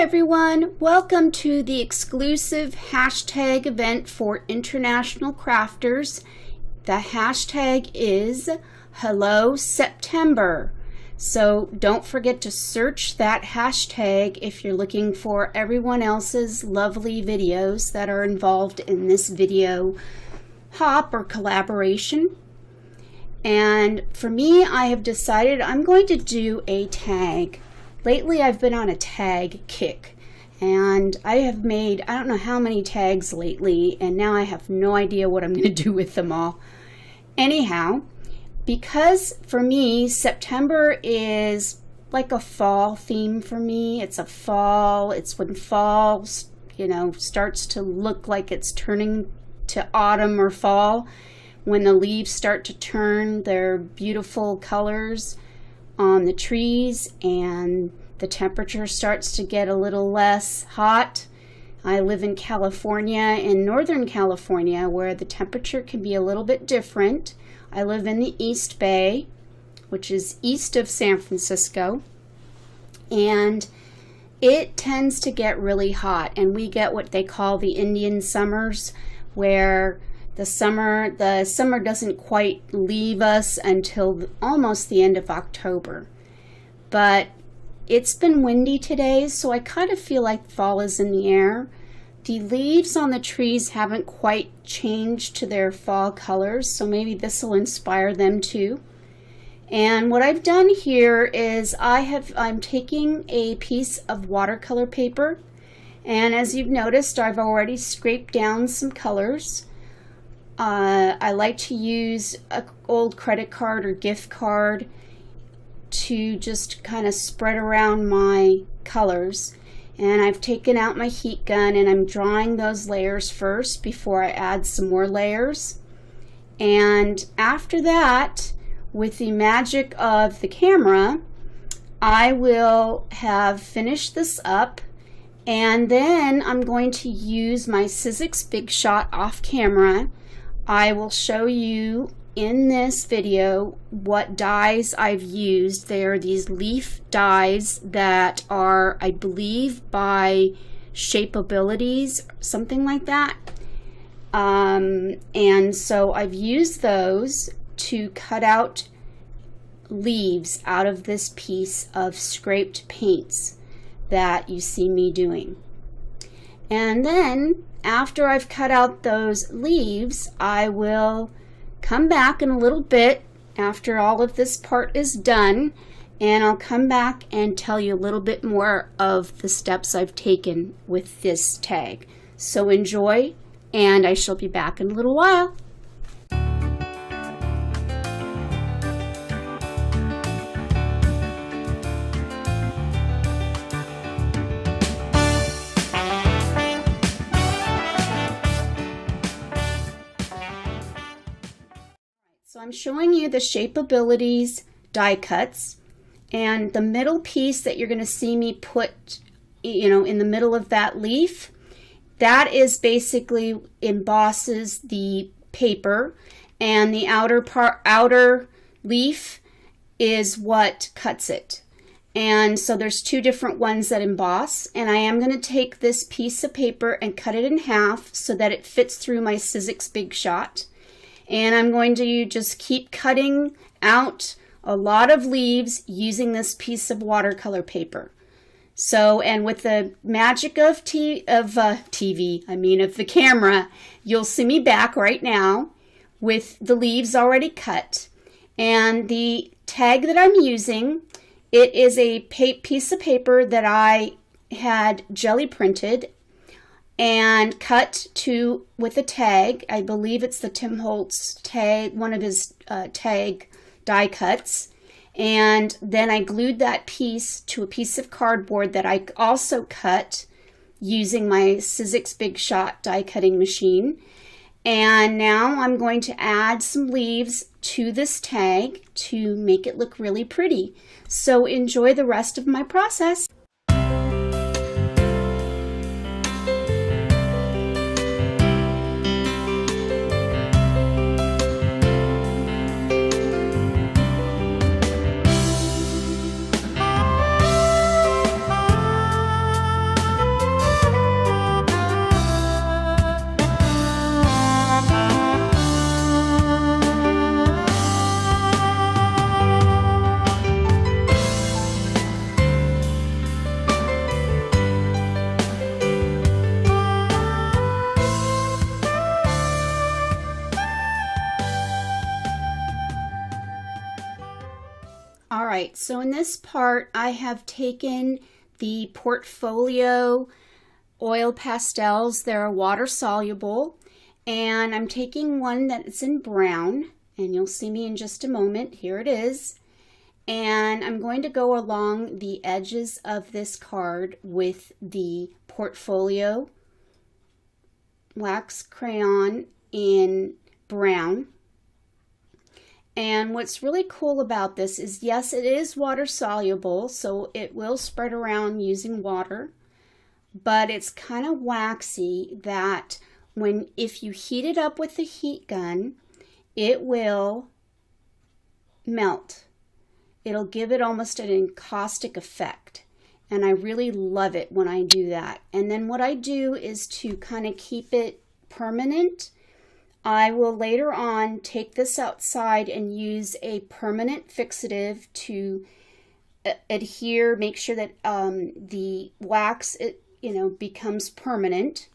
everyone, welcome to the exclusive hashtag event for international crafters. The hashtag is Hello September. So don't forget to search that hashtag if you're looking for everyone else's lovely videos that are involved in this video hop or collaboration. And for me, I have decided I'm going to do a tag. Lately, I've been on a tag kick, and I have made, I don't know how many tags lately, and now I have no idea what I'm going to do with them all. Anyhow, because for me, September is like a fall theme for me. It's when fall, starts to look like it's turning to autumn or fall, when the leaves start to turn their beautiful colors on the trees and the temperature starts to get a little less hot. I live in California, in Northern California, where the temperature can be a little bit different. I live in the East Bay, which is east of San Francisco, and it tends to get really hot, and we get what they call the Indian summers, where the summer doesn't quite leave us until almost the end of October. But it's been windy today, so I kind of feel like fall is in the air. The leaves on the trees haven't quite changed to their fall colors, so maybe this will inspire them too. And what I've done here is I'm taking a piece of watercolor paper, and as you've noticed, I've already scraped down some colors. I like to use an old credit card or gift card to just kind of spread around my colors. And I've taken out my heat gun and I'm drawing those layers first before I add some more layers. And after that, with the magic of the camera, I will have finished this up, and then I'm going to use my Sizzix Big Shot off camera. I will show you in this video what dies I've used. They are these leaf dies that are, I believe, by Shapeabilities, something like that. And so I've used those to cut out leaves out of this piece of scraped paints that you see me doing. And then after I've cut out those leaves, I will come back in a little bit after all of this part is done, and I'll come back and tell you a little bit more of the steps I've taken with this tag. So enjoy, and I shall be back in a little while. So I'm showing you the Shapeabilities die cuts, and the middle piece that you're going to see me put, in the middle of that leaf, that is basically embosses the paper, and the outer leaf is what cuts it. And so there's two different ones that emboss, and I am going to take this piece of paper and cut it in half so that it fits through my Sizzix Big Shot. And I'm going to just keep cutting out a lot of leaves using this piece of watercolor paper. So, and with the magic of the camera, you'll see me back right now with the leaves already cut. And the tag that I'm using, it is a piece of paper that I had jelly printed and cut with a tag. I believe it's the Tim Holtz tag, one of his tag die cuts. And then I glued that piece to a piece of cardboard that I also cut using my Sizzix Big Shot die cutting machine. And now I'm going to add some leaves to this tag to make it look really pretty. So enjoy the rest of my process. All right, so in this part, I have taken the Portfolio oil pastels. They're water soluble, and I'm taking one that's in brown, and you'll see me in just a moment. Here it is. And I'm going to go along the edges of this card with the Portfolio wax crayon in brown. And what's really cool about this is, yes, it is water soluble, so it will spread around using water, but it's kind of waxy that if you heat it up with the heat gun, it will melt. It'll give it almost an encaustic effect. And I really love it when I do that. And then what I do is to kind of keep it permanent, I will later on take this outside and use a permanent fixative to adhere, make sure that the wax becomes permanent.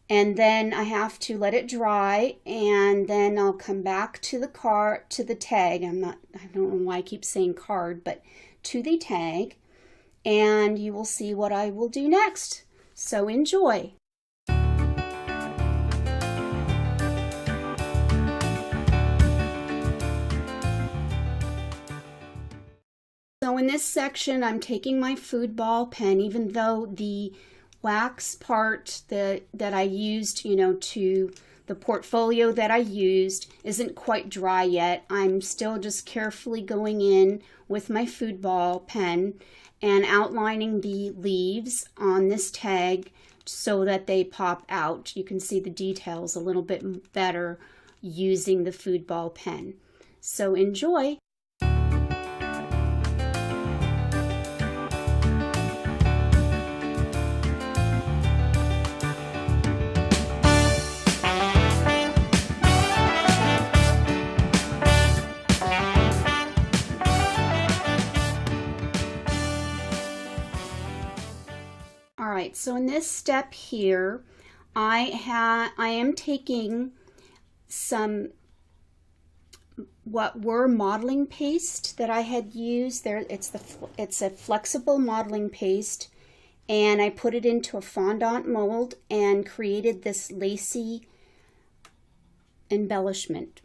And then I have to let it dry, and then I'll come back to the tag. I don't know why I keep saying card, but to the tag, and you will see what I will do next. So enjoy. So in this section, I'm taking my food ball pen, even though the wax part that I used, to the Portfolio that I used isn't quite dry yet. I'm still just carefully going in with my food ball pen and outlining the leaves on this tag so that they pop out. You can see the details a little bit better using the food ball pen. So enjoy. Alright, so in this step here, I am taking some what were modeling paste that I had used there. It's a flexible modeling paste, and I put it into a fondant mold and created this lacy embellishment.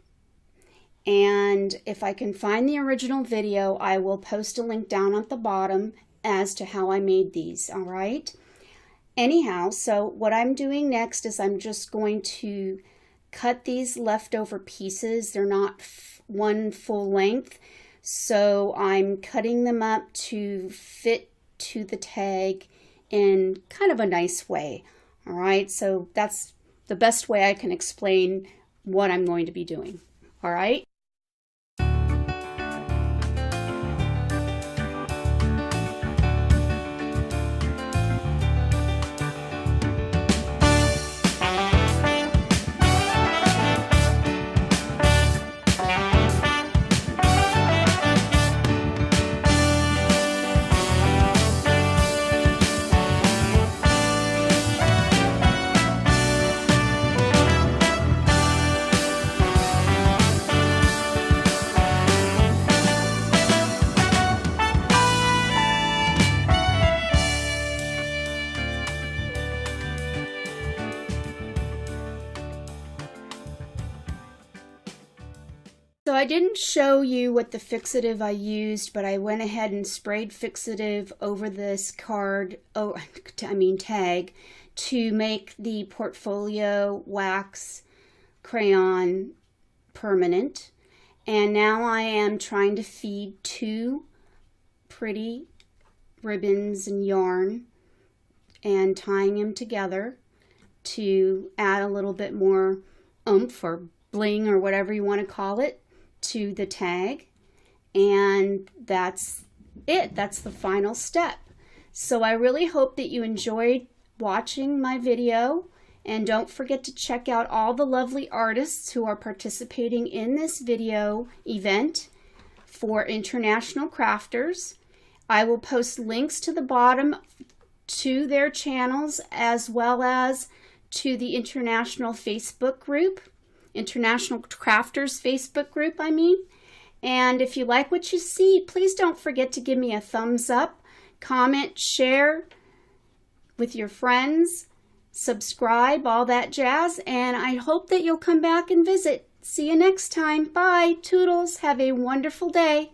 And if I can find the original video, I will post a link down at the bottom as to how I made these. All right. Anyhow, so what I'm doing next is I'm just going to cut these leftover pieces. They're not one full length, so I'm cutting them up to fit to the tag in kind of a nice way. All right, so that's the best way I can explain what I'm going to be doing. All right. So I didn't show you what the fixative I used, but I went ahead and sprayed fixative over this card, tag, to make the Portfolio wax crayon permanent. And now I am trying to feed two pretty ribbons and yarn and tying them together to add a little bit more oomph or bling or whatever you want to call it to the tag. And that's it. That's the final step. So I really hope that you enjoyed watching my video, and don't forget to check out all the lovely artists who are participating in this video event for International Crafters. I will post links to the bottom to their channels, as well as to the International Facebook group, International Crafters Facebook group, And if you like what you see, please don't forget to give me a thumbs up, comment, share with your friends, subscribe, all that jazz, and I hope that you'll come back and visit. See you next time. Bye. Toodles. Have a wonderful day.